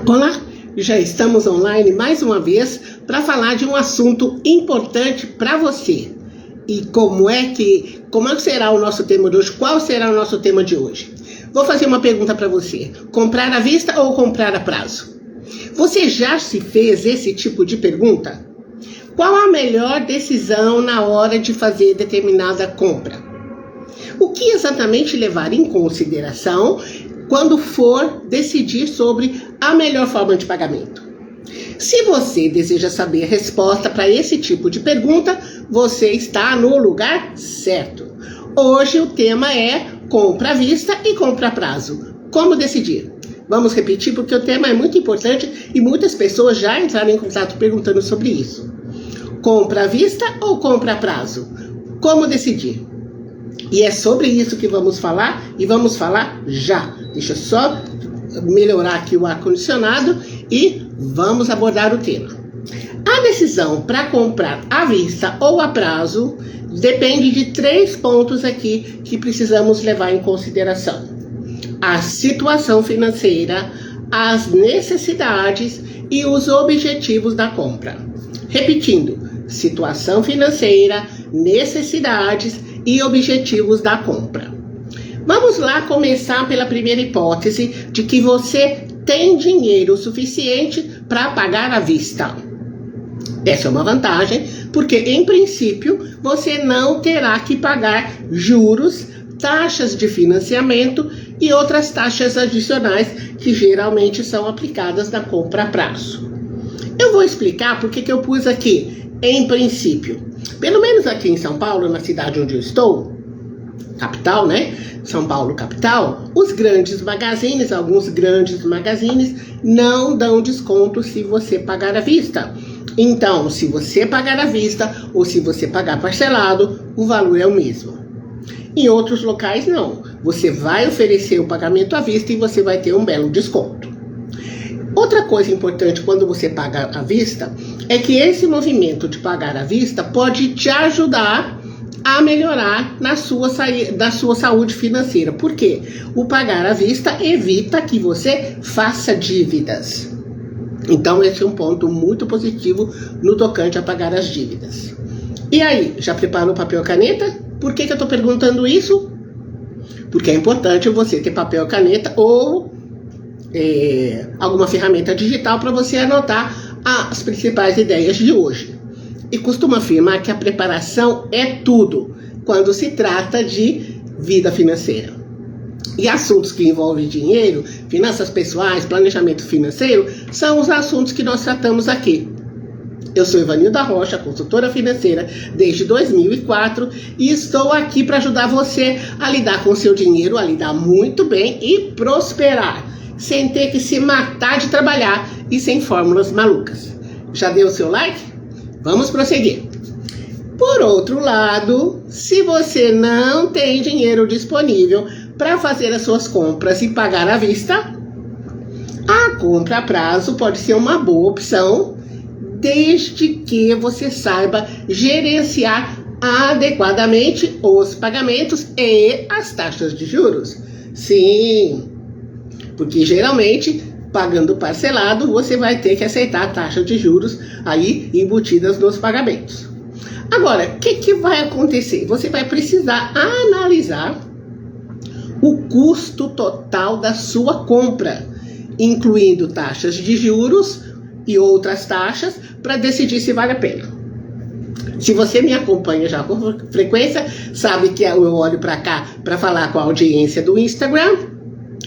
Olá, já estamos online mais uma vez para falar de um assunto importante para você. E como é que será o nosso tema de hoje? Qual será o nosso tema de hoje? Vou fazer uma pergunta para você. Comprar à vista ou comprar a prazo? Você já se fez esse tipo de pergunta? Qual a melhor decisão na hora de fazer determinada compra? O que exatamente levar em consideração quando for decidir sobre a melhor forma de pagamento? Se você deseja saber a resposta para esse tipo de pergunta, você está no lugar certo. Hoje o tema é compra à vista e compra a prazo. Como decidir? Vamos repetir porque o tema é muito importante e muitas pessoas já entraram em contato perguntando sobre isso. Compra à vista ou compra a prazo? Como decidir? E é sobre isso que vamos falar e vamos falar já. Deixa eu só melhorar aqui o ar-condicionado e vamos abordar o tema. A decisão para comprar à vista ou a prazo depende de 3 pontos aqui que precisamos levar em consideração: a situação financeira, as necessidades e os objetivos da compra. Repetindo: situação financeira, necessidades e objetivos da compra. Vamos lá começar pela primeira hipótese de que você tem dinheiro suficiente para pagar à vista. Essa é uma vantagem, porque em princípio você não terá que pagar juros, taxas de financiamento e outras taxas adicionais que geralmente são aplicadas na compra a prazo. Eu vou explicar por que eu pus aqui em princípio. Pelo menos aqui em São Paulo, na cidade onde eu estou, capital, né? São Paulo, capital, os grandes magazines, alguns grandes magazines, não dão desconto se você pagar à vista. Então, se você pagar à vista ou se você pagar parcelado, o valor é o mesmo. Em outros locais, não. Você vai oferecer o pagamento à vista e você vai ter um belo desconto. Outra coisa importante quando você paga à vista é que esse movimento de pagar à vista pode te ajudar a melhorar na sua saúde financeira. Por quê? O pagar à vista evita que você faça dívidas. Então, esse é um ponto muito positivo no tocante a pagar as dívidas. E aí, já preparou papel e caneta? Por que eu estou perguntando isso? Porque é importante você ter papel e caneta ou alguma ferramenta digital para você anotar as principais ideias de hoje. E costumo afirmar que a preparação é tudo quando se trata de vida financeira. E assuntos que envolvem dinheiro, finanças pessoais, planejamento financeiro, são os assuntos que nós tratamos aqui. Eu sou Ivanilda Rocha, consultora financeira desde 2004 e estou aqui para ajudar você a lidar com o seu dinheiro, a lidar muito bem e prosperar, sem ter que se matar de trabalhar e sem fórmulas malucas. Já deu o seu like? Vamos prosseguir. Por outro lado, se você não tem dinheiro disponível para fazer as suas compras e pagar à vista, a compra a prazo pode ser uma boa opção, desde que você saiba gerenciar adequadamente os pagamentos e as taxas de juros. Sim, porque geralmente, pagando parcelado, você vai ter que aceitar a taxa de juros aí embutidas nos pagamentos. Agora, o que vai acontecer? Você vai precisar analisar o custo total da sua compra, incluindo taxas de juros e outras taxas, para decidir se vale a pena. Se você me acompanha já com frequência, sabe que eu olho para cá para falar com a audiência do Instagram,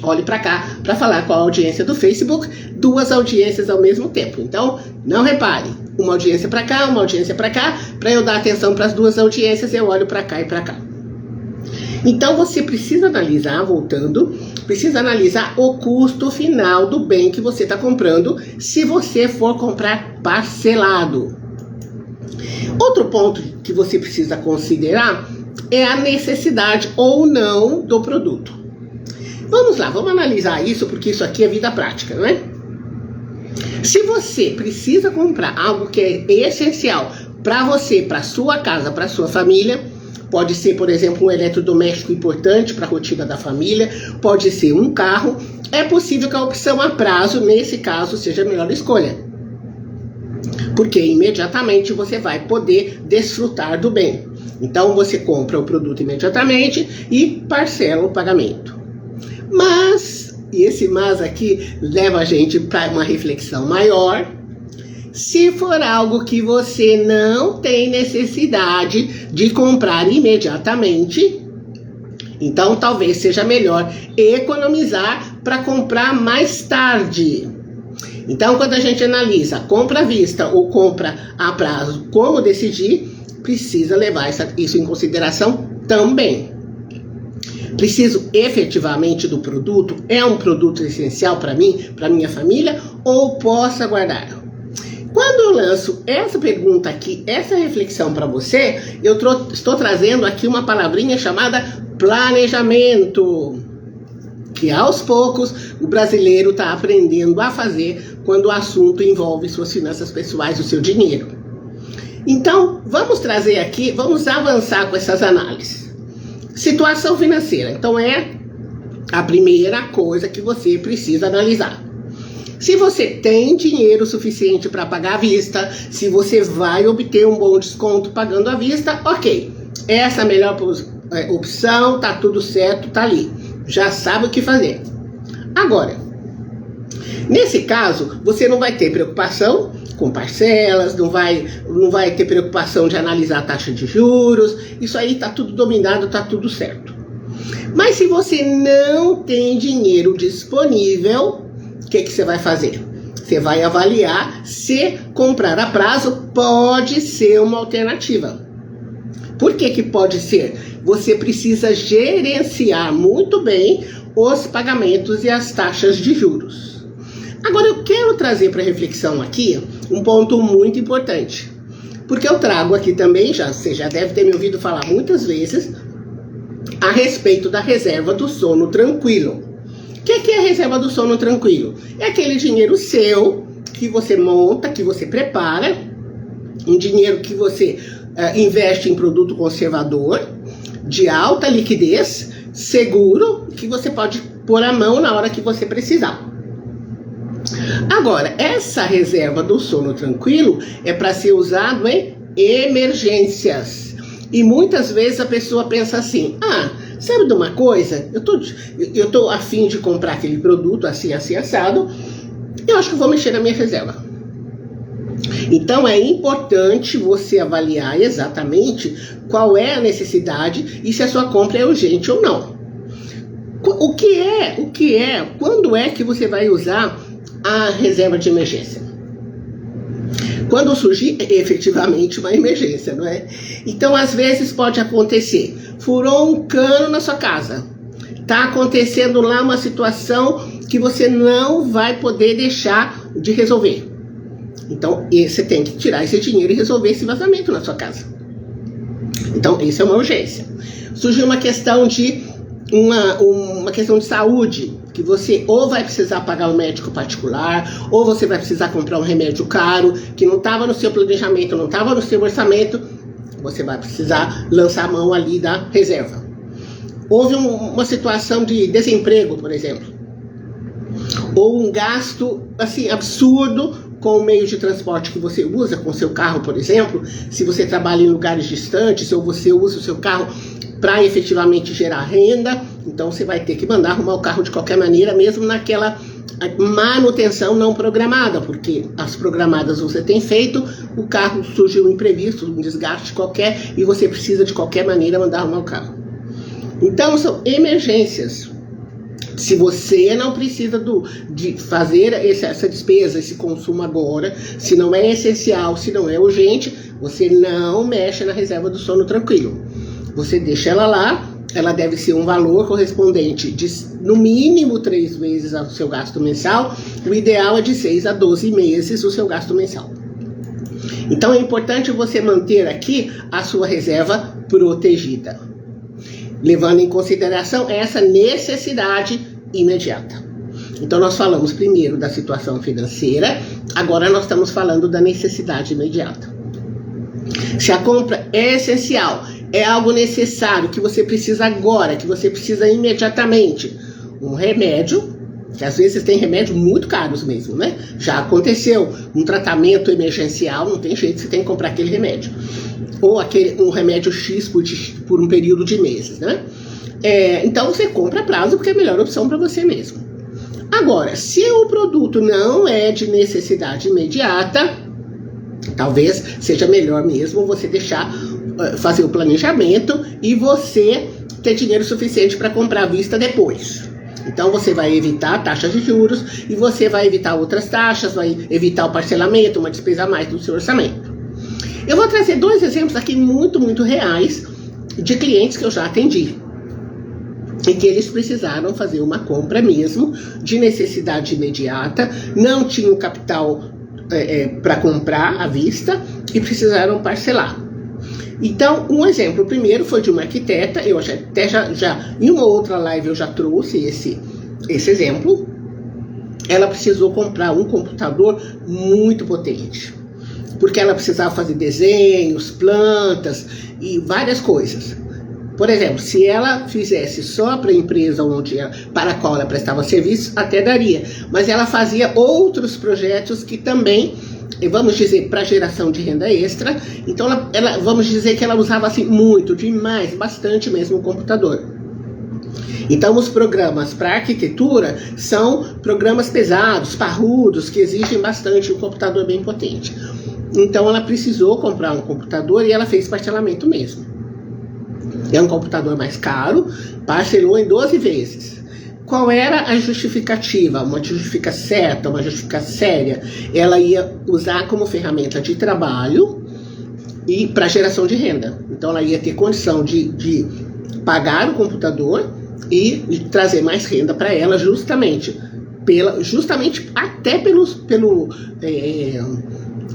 olhe para cá para falar com a audiência do Facebook, 2 audiências ao mesmo tempo. Então, não repare, uma audiência para cá, uma audiência para cá, para eu dar atenção para as 2 audiências, eu olho para cá e para cá. Então, você precisa analisar, precisa analisar o custo final do bem que você está comprando, se você for comprar parcelado. Outro ponto que você precisa considerar é a necessidade ou não do produto. Vamos lá, vamos analisar isso, porque isso aqui é vida prática, não é? Se você precisa comprar algo que é essencial para você, para sua casa, para sua família, pode ser, por exemplo, um eletrodoméstico importante para a rotina da família, pode ser um carro. É possível que a opção a prazo, nesse caso, seja a melhor escolha, porque imediatamente você vai poder desfrutar do bem. Então você compra o produto imediatamente e parcela o pagamento. Mas, e esse mas aqui leva a gente para uma reflexão maior, se for algo que você não tem necessidade de comprar imediatamente, então talvez seja melhor economizar para comprar mais tarde. Então, quando a gente analisa compra à vista ou compra a prazo, como decidir, precisa levar isso em consideração também. Preciso efetivamente do produto? É um produto essencial para mim, para minha família, ou posso aguardar? Quando eu lanço essa pergunta aqui, essa reflexão para você, eu estou trazendo aqui uma palavrinha chamada planejamento, que aos poucos o brasileiro está aprendendo a fazer quando o assunto envolve suas finanças pessoais, o seu dinheiro. Então, vamos trazer aqui, vamos avançar com essas análises. Situação financeira, então é a primeira coisa que você precisa analisar. Se você tem dinheiro suficiente para pagar à vista, se você vai obter um bom desconto pagando à vista, ok. Essa é a melhor opção, tá tudo certo, tá ali. Já sabe o que fazer. Agora, nesse caso, você não vai ter preocupação com parcelas, não vai ter preocupação de analisar a taxa de juros, isso aí tá tudo dominado, tá tudo certo. Mas se você não tem dinheiro disponível, o que você vai fazer? Você vai avaliar se comprar a prazo pode ser uma alternativa. Por que pode ser? Você precisa gerenciar muito bem os pagamentos e as taxas de juros. Agora eu quero trazer para reflexão aqui um ponto muito importante, porque eu trago aqui também, você já deve ter me ouvido falar muitas vezes, a respeito da reserva do sono tranquilo. O que é a reserva do sono tranquilo? É aquele dinheiro seu, que você monta, que você prepara, um dinheiro que você investe em produto conservador, de alta liquidez, seguro, que você pode pôr a mão na hora que você precisar. Agora, essa reserva do sono tranquilo é para ser usado em emergências. E muitas vezes a pessoa pensa assim, sabe de uma coisa? Eu tô a fim de comprar aquele produto assim, assim, assado, eu acho que vou mexer na minha reserva. Então é importante você avaliar exatamente qual é a necessidade e se a sua compra é urgente ou não. Quando é que você vai usar a reserva de emergência? Quando surgir efetivamente uma emergência, não é? Então, às vezes pode acontecer, furou um cano na sua casa, tá acontecendo lá uma situação que você não vai poder deixar de resolver. Então, você tem que tirar esse dinheiro e resolver esse vazamento na sua casa. Então, isso é uma urgência. Surgiu uma questão de uma questão de saúde, que você ou vai precisar pagar um médico particular, ou você vai precisar comprar um remédio caro, que não estava no seu planejamento, não estava no seu orçamento, você vai precisar lançar a mão ali da reserva. Houve uma situação de desemprego, por exemplo, ou um gasto assim absurdo com o meio de transporte que você usa, com o seu carro, por exemplo. Se você trabalha em lugares distantes, ou você usa o seu carro para efetivamente gerar renda, então você vai ter que mandar arrumar o carro de qualquer maneira, mesmo naquela manutenção não programada, porque as programadas você tem feito, o carro surgiu um imprevisto, um desgaste qualquer, e você precisa de qualquer maneira mandar arrumar o carro. Então são emergências. Se você não precisa de fazer essa despesa, esse consumo agora, se não é essencial, se não é urgente, você não mexe na reserva do sono tranquilo. Você deixa ela lá, ela deve ser um valor correspondente de no mínimo 3 vezes ao seu gasto mensal. O ideal é de 6 a 12 meses o seu gasto mensal. Então é importante você manter aqui a sua reserva protegida, levando em consideração essa necessidade imediata. Então nós falamos primeiro da situação financeira, agora nós estamos falando da necessidade imediata. Se a compra é essencial é algo necessário, que você precisa agora, que você precisa imediatamente. Um remédio, que às vezes tem remédios muito caros mesmo, né? Já aconteceu um tratamento emergencial, não tem jeito, você tem que comprar aquele remédio. Ou um remédio X por um período de meses, né? Então você compra a prazo porque é a melhor opção para você mesmo. Agora, se o produto não é de necessidade imediata, talvez seja melhor mesmo você fazer o planejamento e você ter dinheiro suficiente para comprar à vista depois. Então você vai evitar taxas de juros e você vai evitar outras taxas, vai evitar o parcelamento, uma despesa a mais do seu orçamento. Eu vou trazer 2 exemplos aqui muito reais de clientes que eu já atendi. E que eles precisaram fazer uma compra mesmo, de necessidade imediata, não tinham capital para comprar à vista e precisaram parcelar. Então, um exemplo primeiro foi de uma arquiteta, eu até já em uma outra live eu já trouxe esse exemplo. Ela precisou comprar um computador muito potente, porque ela precisava fazer desenhos, plantas e várias coisas. Por exemplo, se ela fizesse só para a empresa para a qual ela prestava serviço, até daria. Mas ela fazia outros projetos que também, vamos dizer, para geração de renda extra. Então, vamos dizer que ela usava assim muito, demais, bastante mesmo o computador. Então, os programas para arquitetura são programas pesados, parrudos, que exigem bastante um computador bem potente. Então, ela precisou comprar um computador e ela fez parcelamento mesmo. É um computador mais caro, parcelou em 12 vezes. Qual era a justificativa? Uma justificativa certa, uma justificativa séria. Ela ia usar como ferramenta de trabalho e para geração de renda. Então ela ia ter condição de pagar o computador e trazer mais renda para ela, justamente até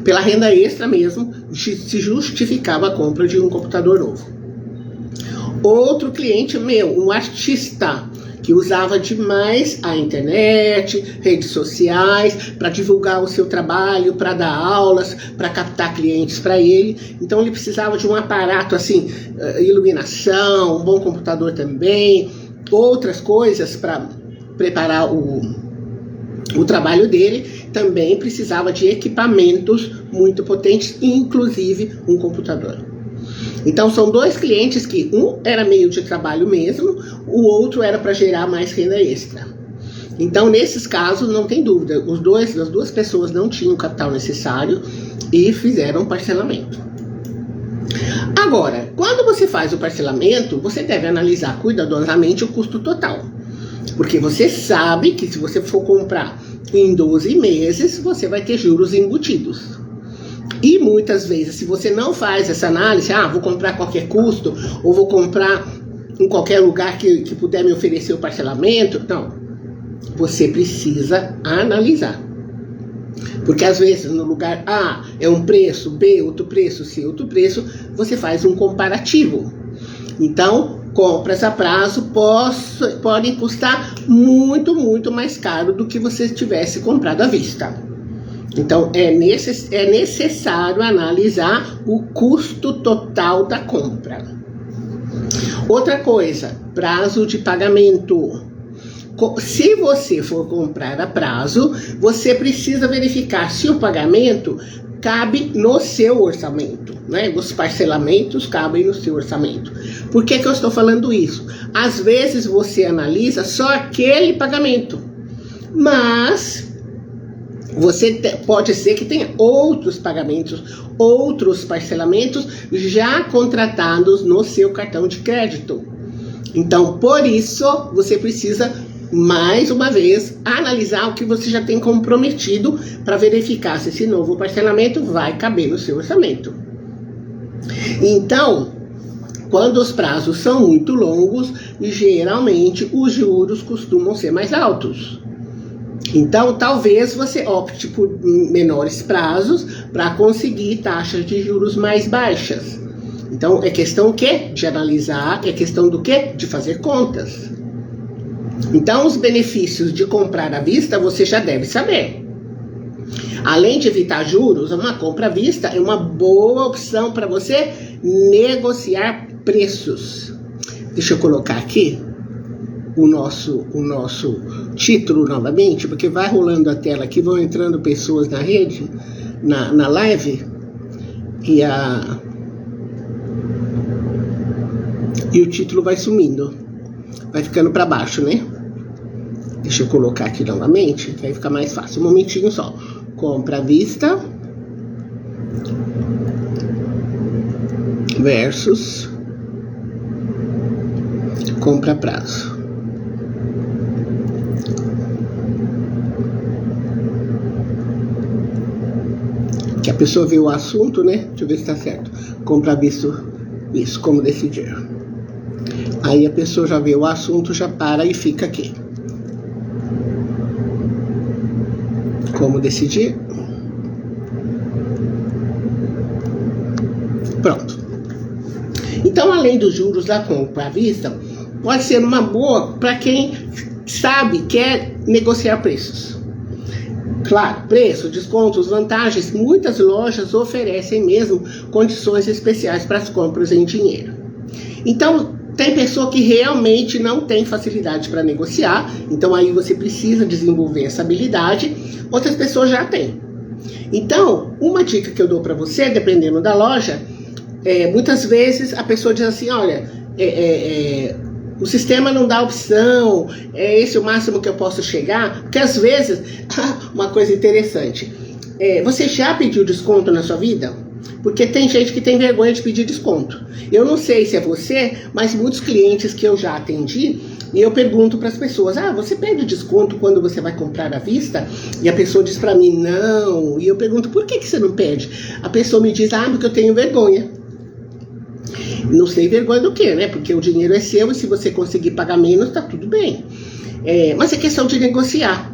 pela renda extra mesmo, se justificava a compra de um computador novo. Outro cliente meu, um artista, que usava demais a internet, redes sociais, para divulgar o seu trabalho, para dar aulas, para captar clientes para ele. Então ele precisava de um aparato assim, iluminação, um bom computador também, outras coisas para preparar o trabalho dele. Também precisava de equipamentos muito potentes, inclusive um computador. Então, são 2 clientes que um era meio de trabalho mesmo, o outro era para gerar mais renda extra. Então, nesses casos, não tem dúvida, as duas pessoas não tinham o capital necessário e fizeram parcelamento. Agora, quando você faz o parcelamento, você deve analisar cuidadosamente o custo total. Porque você sabe que se você for comprar em 12 meses, você vai ter juros embutidos. E muitas vezes, se você não faz essa análise, vou comprar a qualquer custo, ou vou comprar em qualquer lugar que puder me oferecer o parcelamento, não. Você precisa analisar. Porque às vezes no lugar A é um preço, B outro preço, C outro preço, você faz um comparativo. Então, compras a prazo podem custar muito mais caro do que você tivesse comprado à vista. Então, é necessário analisar o custo total da compra. Outra coisa, prazo de pagamento. Se você for comprar a prazo, você precisa verificar se o pagamento cabe no seu orçamento, né? Os parcelamentos cabem no seu orçamento. Por que eu estou falando isso? Às vezes você analisa só aquele pagamento, mas pode ser que tenha outros pagamentos, outros parcelamentos já contratados no seu cartão de crédito. Então, por isso, você precisa, mais uma vez, analisar o que você já tem comprometido para verificar se esse novo parcelamento vai caber no seu orçamento. Então, quando os prazos são muito longos, geralmente os juros costumam ser mais altos. Então, talvez você opte por menores prazos para conseguir taxas de juros mais baixas. Então, é questão o quê? De analisar, é questão do quê? De fazer contas. Então, os benefícios de comprar à vista você já deve saber. Além de evitar juros, uma compra à vista é uma boa opção para você negociar preços. Deixa eu colocar aqui o nosso título novamente, porque vai rolando a tela aqui, vão entrando pessoas na rede, na live, e o título vai sumindo, vai ficando para baixo, né? Deixa eu colocar aqui novamente, que aí fica mais fácil. Um momentinho só. Compra à vista versus compra a prazo. Que a pessoa vê o assunto, né? Deixa eu ver se tá certo. Compra à vista, isso, como decidir. Aí a pessoa já vê o assunto, já para e fica aqui. Como decidir? Pronto. Então, além dos juros da compra à vista, pode ser uma boa para quem sabe, quer negociar preços. Claro, preço, descontos, vantagens, muitas lojas oferecem mesmo condições especiais para as compras em dinheiro. Então, tem pessoa que realmente não tem facilidade para negociar, então aí você precisa desenvolver essa habilidade. Outras pessoas já têm. Então, uma dica que eu dou para você, dependendo da loja, muitas vezes a pessoa diz assim, olha, o sistema não dá opção, é esse o máximo que eu posso chegar, porque às vezes, uma coisa interessante, você já pediu desconto na sua vida? Porque tem gente que tem vergonha de pedir desconto. Eu não sei se é você, mas muitos clientes que eu já atendi, e eu pergunto para as pessoas, você pede desconto quando você vai comprar à vista? E a pessoa diz para mim, não. E eu pergunto, por que você não pede? A pessoa me diz, porque eu tenho vergonha. Não sei vergonha do que, né? Porque o dinheiro é seu e se você conseguir pagar menos, tá tudo bem. Mas é questão de negociar.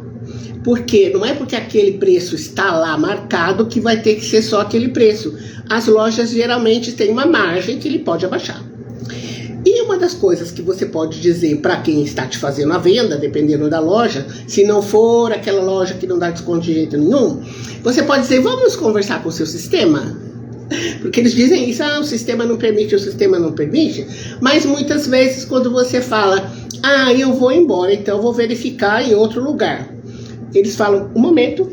Porque não é porque aquele preço está lá marcado que vai ter que ser só aquele preço. As lojas geralmente têm uma margem que ele pode abaixar. E uma das coisas que você pode dizer para quem está te fazendo a venda, dependendo da loja, se não for aquela loja que não dá desconto de jeito nenhum, você pode dizer, vamos conversar com o seu sistema? Porque eles dizem isso, o sistema não permite, o sistema não permite. Mas muitas vezes quando você fala, eu vou embora, então eu vou verificar em outro lugar. Eles falam, um momento.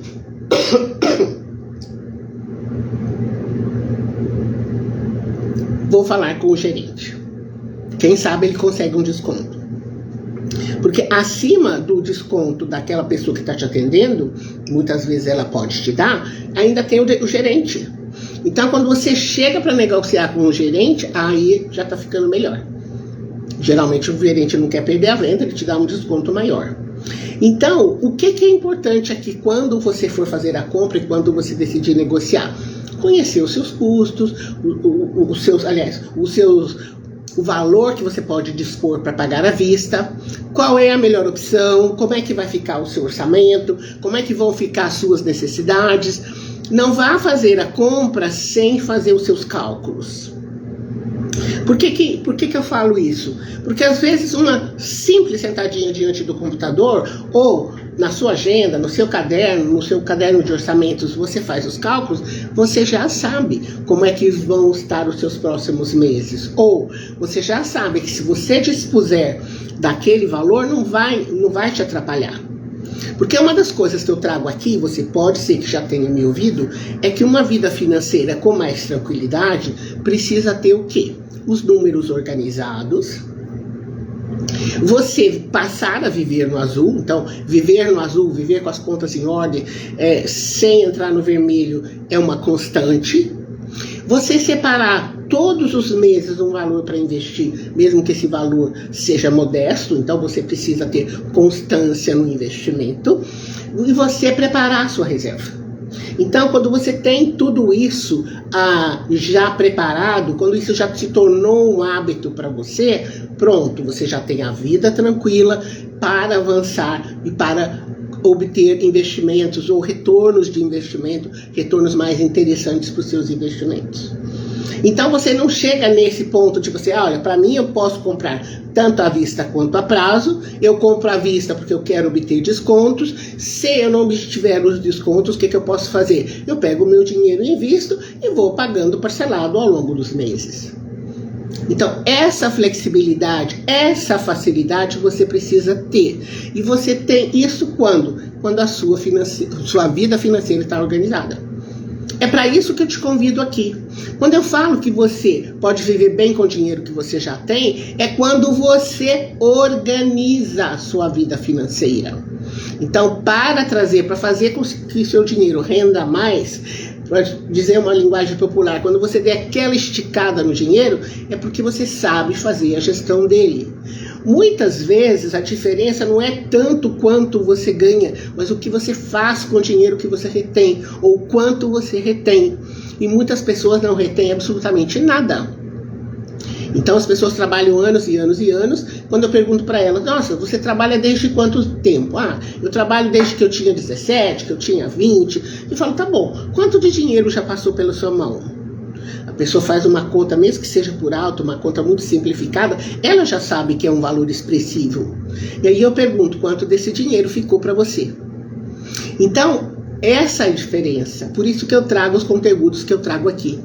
Vou falar com o gerente. Quem sabe ele consegue um desconto. Porque acima do desconto daquela pessoa que está te atendendo, muitas vezes ela pode te dar, ainda tem o gerente. Então, quando você chega para negociar com o gerente, aí já está ficando melhor. Geralmente o gerente não quer perder a venda, ele te dá um desconto maior. Então, o que é importante aqui quando você for fazer a compra e quando você decidir negociar? Conhecer os seus custos, o valor que você pode dispor para pagar à vista, qual é a melhor opção, como é que vai ficar o seu orçamento, como é que vão ficar as suas necessidades. Não vá fazer a compra sem fazer os seus cálculos. Por que eu falo isso? Porque às vezes uma simples sentadinha diante do computador ou na sua agenda, no seu caderno de orçamentos, você faz os cálculos, você já sabe como é que vão estar os seus próximos meses. Ou você já sabe que se você dispuser daquele valor, não vai te atrapalhar. Porque uma das coisas que eu trago aqui, você pode ser que já tenha me ouvido, é que uma vida financeira com mais tranquilidade precisa ter o quê? Os números organizados, você passar a viver no azul. Então, viver no azul, viver com as contas em ordem, sem entrar no vermelho, é uma constante. Você separar todos os meses um valor para investir, mesmo que esse valor seja modesto, então você precisa ter constância no investimento, e você preparar a sua reserva. Então, quando você tem tudo isso já preparado, quando isso já se tornou um hábito para você, pronto, você já tem a vida tranquila para avançar e para obter investimentos ou retornos de investimento, retornos mais interessantes para os seus investimentos. Então você não chega nesse ponto de você, olha, para mim eu posso comprar tanto à vista quanto a prazo, eu compro à vista porque eu quero obter descontos, se eu não obtiver os descontos, o que eu posso fazer? Eu pego o meu dinheiro e invisto e vou pagando parcelado ao longo dos meses. Então, essa flexibilidade, essa facilidade você precisa ter. E você tem isso quando? Quando a sua vida financeira está organizada. É para isso que eu te convido aqui. Quando eu falo que você pode viver bem com o dinheiro que você já tem, é quando você organiza a sua vida financeira. Então, para fazer com que seu dinheiro renda mais, para dizer uma linguagem popular, quando você der aquela esticada no dinheiro, é porque você sabe fazer a gestão dele. Muitas vezes a diferença não é tanto quanto você ganha, mas o que você faz com o dinheiro que você retém, ou quanto você retém. E muitas pessoas não retêm absolutamente nada. Então as pessoas trabalham anos e anos e anos. Quando eu pergunto para elas, nossa, você trabalha desde quanto tempo? Ah, eu trabalho desde que eu tinha 17, que eu tinha 20. E falo, tá bom, quanto de dinheiro já passou pela sua mão? A pessoa faz uma conta, mesmo que seja por alto, uma conta muito simplificada, ela já sabe que é um valor expressivo. E aí eu pergunto, quanto desse dinheiro ficou para você? Então, essa é a diferença, por isso que eu trago os conteúdos que eu trago aqui.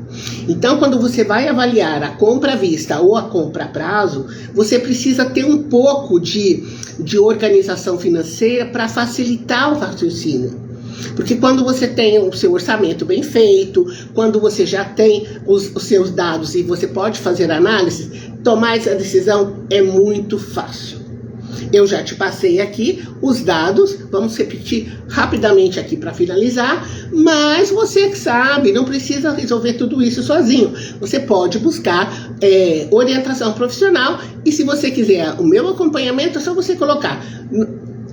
Então, quando você vai avaliar a compra à vista ou a compra a prazo, você precisa ter um pouco de organização financeira para facilitar o raciocínio. Porque quando você tem o seu orçamento bem feito, quando você já tem os seus dados e você pode fazer análise, tomar essa decisão é muito fácil. Eu já te passei aqui os dados, vamos repetir rapidamente aqui para finalizar, mas você que sabe, não precisa resolver tudo isso sozinho. Você pode buscar orientação profissional e se você quiser o meu acompanhamento, é só você colocar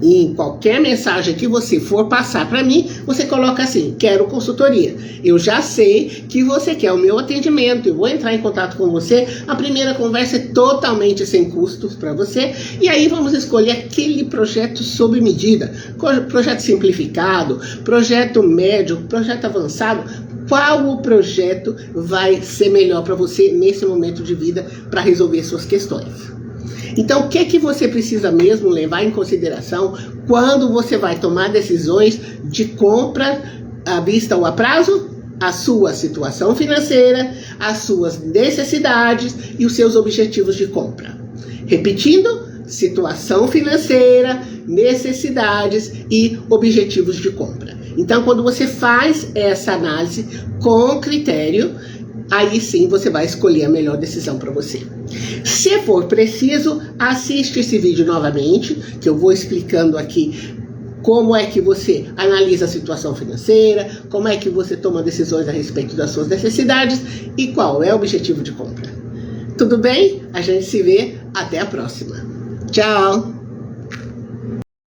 em qualquer mensagem que você for passar para mim, você coloca assim, quero consultoria. Eu já sei que você quer o meu atendimento, eu vou entrar em contato com você. A primeira conversa é totalmente sem custos para você. E aí vamos escolher aquele projeto sob medida. Projeto simplificado, projeto médio, projeto avançado. Qual o projeto vai ser melhor para você nesse momento de vida para resolver suas questões? Então, o que você precisa mesmo levar em consideração quando você vai tomar decisões de compra à vista ou a prazo? A sua situação financeira, as suas necessidades e os seus objetivos de compra. Repetindo, situação financeira, necessidades e objetivos de compra. Então, quando você faz essa análise com critério, aí sim você vai escolher a melhor decisão para você. Se for preciso, assiste esse vídeo novamente, que eu vou explicando aqui como é que você analisa a situação financeira, como é que você toma decisões a respeito das suas necessidades e qual é o objetivo de compra. Tudo bem? A gente se vê. Até a próxima. Tchau!